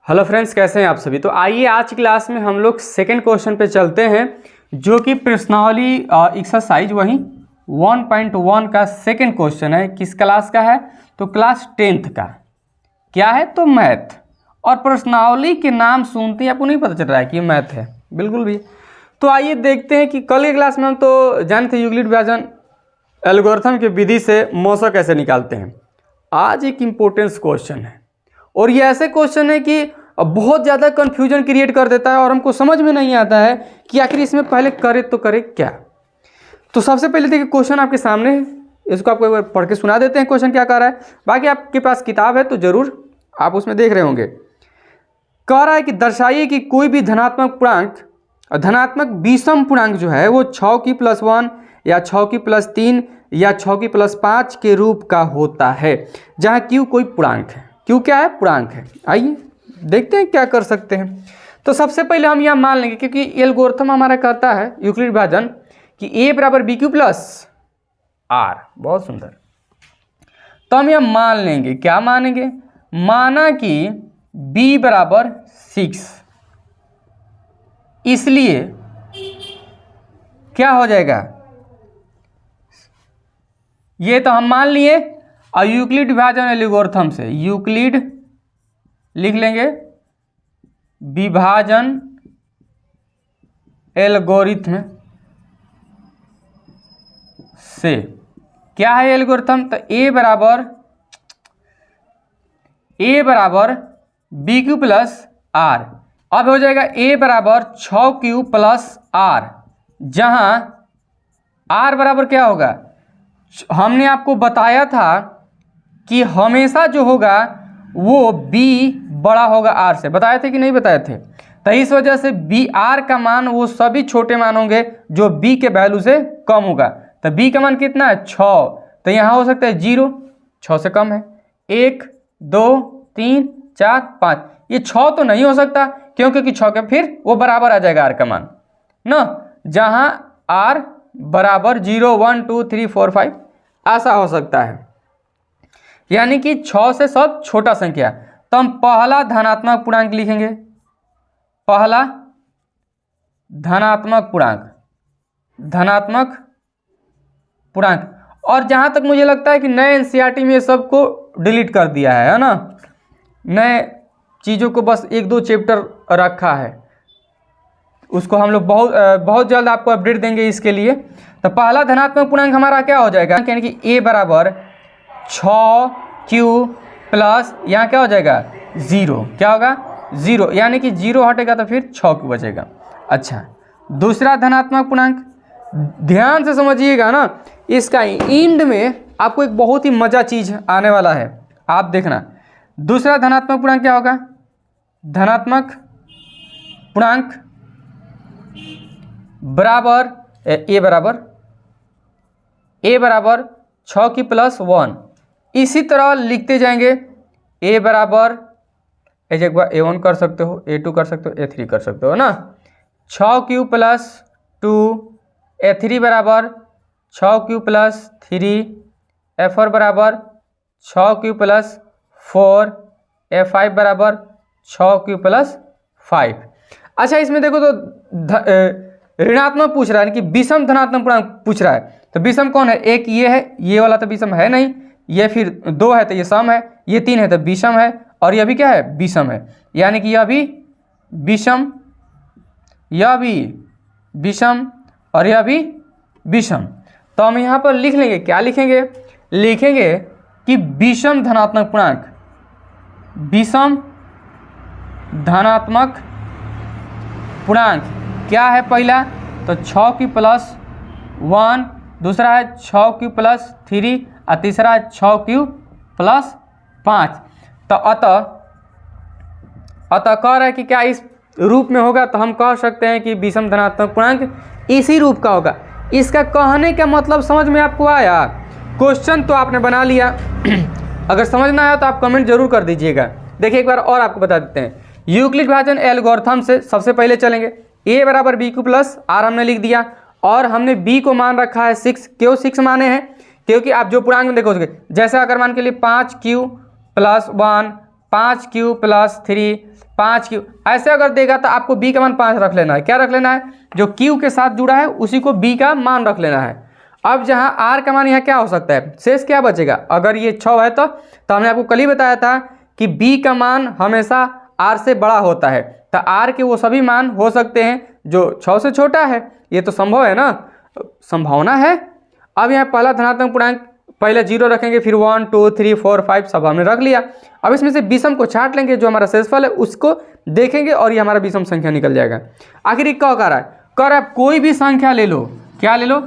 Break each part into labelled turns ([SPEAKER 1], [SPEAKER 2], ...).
[SPEAKER 1] Hello friends, कैसे हैं आप सभी। तो आइए आज की क्लास में हम लोग सेकंड क्वेश्चन पे चलते हैं, जो कि प्रश्नावली एक्सरसाइज वही 1.1 का सेकंड क्वेश्चन है। किस क्लास का है? तो क्लास 10th का। क्या है? तो मैथ। और प्रश्नावली के नाम सुनते ही आपको नहीं पता चल रहा है कि मैथ है, बिल्कुल भी। तो आइए देखते हैं कि कल की क्लास में हम तो जानते थे यूक्लिड विभाजन एल्गोरिथम की विधि से मौसा कैसे निकालते हैं। आज एक इम्पोर्टेंस क्वेश्चन है, और ये ऐसे क्वेश्चन है कि बहुत ज़्यादा कन्फ्यूजन क्रिएट कर देता है और हमको समझ में नहीं आता है कि आखिर इसमें पहले करे तो करे क्या। तो सबसे पहले देखिए, क्वेश्चन आपके सामने है, इसको आपको एक बार पढ़ के सुना देते हैं क्वेश्चन क्या कह रहा है। बाकी आपके पास किताब है तो जरूर आप उसमें देख रहे होंगे। कह रहा है कि दर्शाइए कि कोई भी धनात्मक पूर्णांक, धनात्मक विषम पूर्णांक जो है वो 6 की +1 या 6 की +3 या 6 की +5 के रूप का होता है, जहाँ Q कोई पूर्णांक है। Q क्या है? पूर्णांक है। आइए देखते हैं क्या कर सकते हैं। तो सबसे पहले हम यहाँ मान लेंगे, क्योंकि एल्गोरिथम हमारा कहता है यूक्लिड विभाजन कि A = BQ + R। बहुत सुंदर। तो हम यहाँ मान लेंगे, क्या मानेंगे? माना कि B = 6, इसलिए क्या हो जाएगा? ये तो हम मान लिए। और यूक्लिड विभाजन एल्गोरिथम से यूक्लिड लिख लेंगे, विभाजन एल्गोरिथम से क्या है एल्गोरिथम? तो A = BQ + R। अब हो जाएगा A = 6Q + R, जहां R बराबर क्या होगा? हमने आपको बताया था कि हमेशा जो होगा वो B बड़ा होगा R से। बताए थे कि नहीं बताए थे? तो इस वजह से R का मान वो सभी छोटे मान होंगे जो B के वैल्यू से कम होगा। तो B का मान कितना है? 6। तो यहाँ हो सकता है 0, 6 से कम है। 1 2 3 4 5, ये 6 तो नहीं हो सकता, क्योंकि 6 के फिर वो बराबर आ जाएगा R का मान ना, जहाँ R = 0 1 2 3 4 5 ऐसा हो सकता है, यानी कि 6 से सब छोटा संख्या। तो हम पहला धनात्मक पूर्णांक लिखेंगे, पहला धनात्मक पूर्णांक। और जहां तक मुझे लगता है कि नए एनसीईआरटी में सबको डिलीट कर दिया है ना, नए चीज़ों को बस 1-2 चैप्टर रखा है, उसको हम लोग बहुत जल्द आपको अपडेट देंगे इसके लिए। तो पहला धनात्मक पूर्णांक हमारा क्या हो जाएगा? यानी कि A = 6Q + यहाँ क्या हो जाएगा? 0। क्या होगा? 0, यानी कि 0 हटेगा तो फिर 6Q बचेगा। अच्छा, दूसरा धनात्मक पूर्णांक ध्यान से समझिएगा ना, इसका एंड में आपको एक बहुत ही मजा चीज आने वाला है, आप देखना। दूसरा धनात्मक पूर्णांक क्या होगा? धनात्मक पूर्णांक बराबर A = 6 की +1। इसी तरह लिखते जाएंगे। A बराबर A1 कर सकते हो, A2 कर सकते हो, A3 कर सकते हो ना। 6Q + 2, A3 = 6Q + 3, A4 = 6Q + 4, A5 = 6Q + 5। अच्छा, इसमें देखो तो ऋणात्मक पूछ रहा है, यानी कि विषम धनात्मक पूर्णांक पूछ रहा है। तो विषम कौन है? एक ये है, ये वाला तो विषम है नहीं, ये फिर 2 है तो ये सम है, ये 3 है तो विषम है, और यह भी क्या है? विषम है, यानी कि यह भी विषम, यह भी विषम और यह भी विषम। तो हम यहाँ पर लिख लेंगे, क्या लिखेंगे? लिखेंगे कि विषम धनात्मक पूर्णांक, विषम धनात्मक पूर्णांक क्या है? पहला तो 6Q + 1, दूसरा है 6Q + 3 और तीसरा है 6Q + 5। तो अतः कह रहा है कि क्या इस रूप में होगा? तो हम कह सकते हैं कि विषम धनात्मक पूर्णांक इसी रूप का होगा। इसका कहने का मतलब समझ में आपको आया? क्वेश्चन तो आपने बना लिया अगर समझ ना आया तो आप कमेंट जरूर कर दीजिएगा। देखिए एक बार और आपको बता देते हैं, यूक्लिड विभाजन एल्गोरिथम से सबसे पहले चलेंगे। A = BQ + R हमने लिख दिया, और हमने B को मान रखा है 6। क्यों 6 माने हैं? क्योंकि आप जो पूर्णांक में देखोगे, जैसे अगर मान के लिए 5Q + 1 5 क्यू प्लस 3 5 क्यू, ऐसे अगर देगा तो आपको b का मान 5 रख लेना है। क्या रख लेना है? जो q के साथ जुड़ा है उसी को b का मान रख लेना है। अब जहाँ r का मान यहाँ क्या हो सकता है, शेष क्या बचेगा? अगर ये 6 है तो हमने आपको कल ही बताया था कि b का मान हमेशा r से बड़ा होता है, तो r के वो सभी मान हो सकते हैं जो 6 से छोटा है। ये तो संभव है ना, संभावना है। अब यहाँ पहला धनात्मक पूर्णांक पहले 0 रखेंगे, फिर 1 2 3 4 5 सब हमने रख लिया। अब इसमें से विषम को छांट लेंगे, जो हमारा शेषफल है उसको देखेंगे और ये हमारा विषम संख्या निकल जाएगा। आखिर क्या कह रहा है? कह रहा है कोई भी संख्या ले लो। क्या ले लो?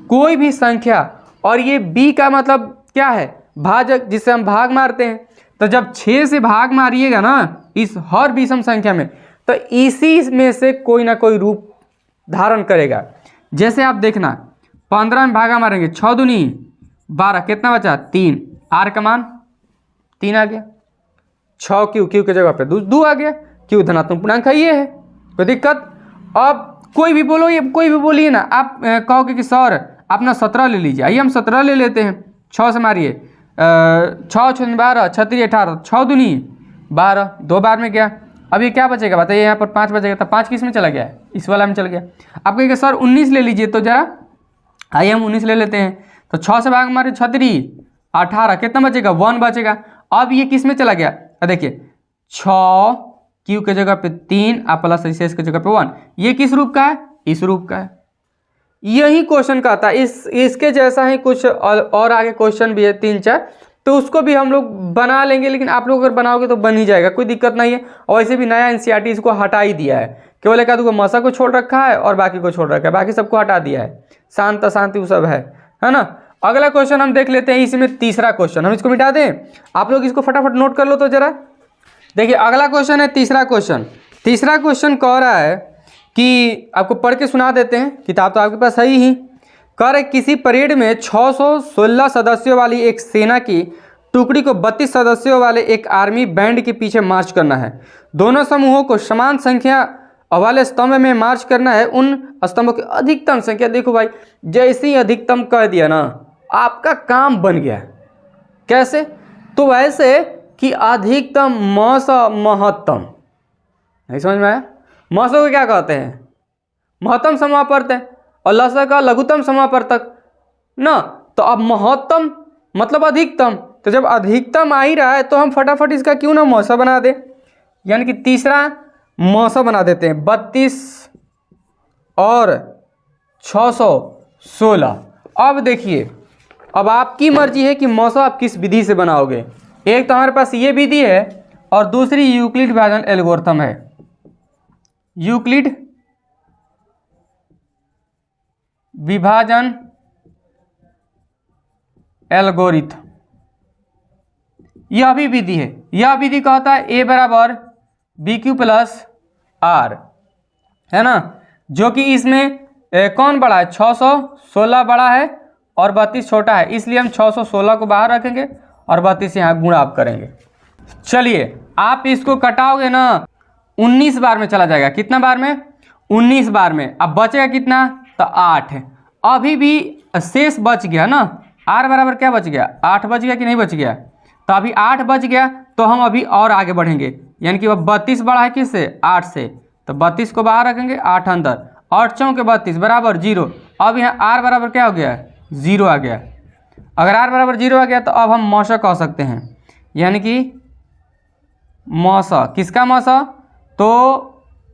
[SPEAKER 1] कोई भी संख्या, और ये b का मतलब क्या है? भाजक, जिससे हम भाग मारते हैं। तो जब 6 से भाग मारिएगा ना इस हर विषम संख्या में, तो इसी में से कोई ना कोई रूप धारण करेगा। जैसे आप देखना 15 में भागा मारेंगे, 6 दूनी 12, कितना बचा? 3। r का मान 3 आ गया। 6 क्यू के जगह पे 2 आ गया। क्यू धनात्मक पूर्णांक है, ये है, कोई दिक्कत? अब कोई भी बोलो, ये कोई भी बोलिए ना, आप कहोगे कि सर अपना 17 ले लीजिए। आइए हम 17 ले लेते हैं। 6 से मारिए, 6 6 12 36 18, 6 दूनी 12, 2 बार में गया। अब ये क्या बचेगा बताइए? यहाँ पर 5 बचेगा, तो 5 किस में चला गया? इस वाला में चल गया। आप कहेंगे सर 19 ले लीजिए, तो जरा आइए हम 19 ले लेते हैं। तो 6 से भाग मारे 36 18, कितना बचेगा? 1 बचेगा। अब ये किस में चला गया? देखिए 6 क्यू के जगह पे 3 प्लस शेष के जगह पे 1, ये किस रूप का है? इस रूप का है। यही क्वेश्चन का था। इसके जैसा ही कुछ और आगे क्वेश्चन भी है 3-4, तो उसको भी हम लोग बना लेंगे, लेकिन आप लोग अगर बनाओगे तो बन ही जाएगा, कोई दिक्कत नहीं है। और वैसे भी नया एनसीईआरटी इसको हटा ही दिया है, केवल एक आधे मसा को छोड़ रखा है और बाकी को छोड़ रखा है, बाकी सबको हटा दिया है। शांत अशांति वो सब है ना। अगला क्वेश्चन हम देख लेते हैं, इसमें तीसरा क्वेश्चन, हम इसको मिटा दें। आप लोग इसको फटाफट नोट कर लो तो जरा। देखिए अगला क्वेश्चन है तीसरा क्वेश्चन। तीसरा क्वेश्चन कह रहा है कि आपको पढ़ के सुना देते हैं, किताब तो आपके पास है ही। कह रहे किसी परेड में 616 सदस्यों वाली एक सेना की टुकड़ी को 32 सदस्यों वाले एक आर्मी बैंड के पीछे मार्च करना है। दोनों समूहों को समान संख्या वाले स्तंभ में मार्च करना है। उन स्तंभों की अधिकतम संख्या, देखो भाई जैसे ही अधिकतम कह दिया ना, आपका काम बन गया। कैसे? तो वैसे कि अधिकतम मस महत्तम, नहीं समझ में आया? मस को क्या कहते हैं? महत्तम समापर्त है, और लस का लघुत्तम समापर्तक ना। तो अब महत्तम मतलब अधिकतम, तो जब अधिकतम आ ही रहा है तो हम फटाफट इसका क्यों ना मौसा बना दे, यानी कि तीसरा मौसा बना देते हैं। 32 और 616। अब देखिए, अब आपकी मर्जी है कि मौसा आप किस विधि से बनाओगे। एक तो हमारे पास ये विधि है और दूसरी यूक्लिड विभाजन एल्गोरिथम है। यूक्लिड विभाजन एल्गोरिथम, यह भी विधि है। यह विधि कहता है a बराबर बी क्यू प्लस आर, है ना, जो कि इसमें कौन बड़ा है? 616 बड़ा है और 32 छोटा है, इसलिए हम 616 को बाहर रखेंगे और 32 यहाँ गुणा आप करेंगे। चलिए आप इसको कटाओगे ना, 19 बार में चला जाएगा। कितना बार में? 19 बार में। अब बचेगा कितना? तो 8 है। अभी भी शेष बच गया ना, r बराबर क्या बच गया? 8 बच गया कि नहीं बच गया? तो अभी 8 बच गया, तो हम अभी और आगे बढ़ेंगे, यानी कि वह 32 बड़ा है किससे? 8 से। तो 32 को बाहर रखेंगे, 8 अंदर, 8 चौके 32 बराबर 0। अब यहाँ r बराबर क्या हो गया? 0 आ गया। अगर r बराबर 0 आ गया तो अब हम मौसा कह सकते हैं, यानी कि मौसा। किसका मौसा? तो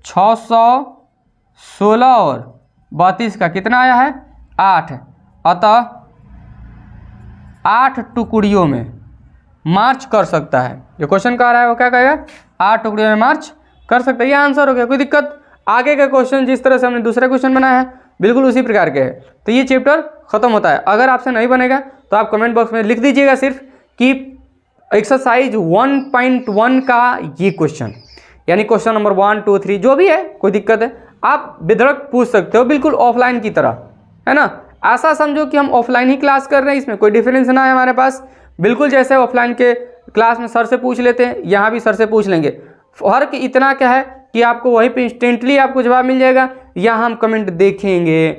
[SPEAKER 1] 616 और 32 का कितना आया है? 8। अतः 8 टुकड़ियों में मार्च कर सकता है। जो क्वेश्चन कह रहा है वो क्या कहेगा? 8 टुकड़ियों में मार्च कर सकता है। ये आंसर हो गया, कोई दिक्कत? आगे का क्वेश्चन जिस तरह से हमने दूसरा क्वेश्चन बनाया है बिल्कुल उसी प्रकार के है। तो ये चैप्टर खत्म होता है। अगर आपसे नहीं बनेगा तो आप कमेंट बॉक्स में लिख दीजिएगा सिर्फ कि एक्सरसाइज 1.1 का ये क्वेश्चन, यानी क्वेश्चन नंबर 1 2 3 जो भी है, कोई दिक्कत है आप बेधड़क पूछ सकते हो, बिल्कुल ऑफलाइन की तरह, है ना। ऐसा समझो कि हम ऑफलाइन ही क्लास कर रहे हैं, इसमें कोई डिफरेंस ना है हमारे पास। बिल्कुल जैसे ऑफलाइन के क्लास में सर से पूछ लेते हैं, यहाँ भी सर से पूछ लेंगे। फर्क इतना क्या है कि आपको वहीं पे इंस्टेंटली आपको जवाब मिल जाएगा, यहाँ हम कमेंट देखेंगे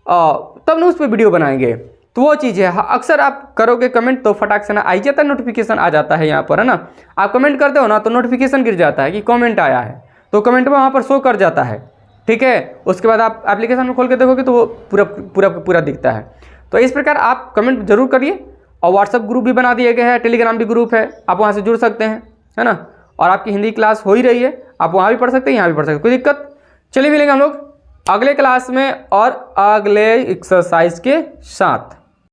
[SPEAKER 1] तब ना उस पर वीडियो बनाएंगे। तो वो चीज़ है। अक्सर आप करोगे कमेंट तो फटाक से ना आ जाता है, नोटिफिकेशन आ जाता है यहाँ पर, है ना। आप कमेंट करते हो ना तो नोटिफिकेशन गिर जाता है कि कमेंट आया है, तो कमेंट में वहाँ पर शो कर जाता है, ठीक है। उसके बाद आप एप्लीकेशन में खोल के देखोगे तो वो पूरा दिखता है। तो इस प्रकार आप कमेंट जरूर करिए। और व्हाट्सअप ग्रुप भी बना दिए गए हैं, टेलीग्राम भी ग्रुप है, आप वहाँ से जुड़ सकते हैं, है ना। और आपकी हिंदी क्लास हो ही रही है, आप वहाँ भी पढ़ सकते हैं, यहाँ भी पढ़ सकते हैं, कोई दिक्कत। चलिए मिलेंगे हम लोग अगले क्लास में और अगले एक्सरसाइज के साथ।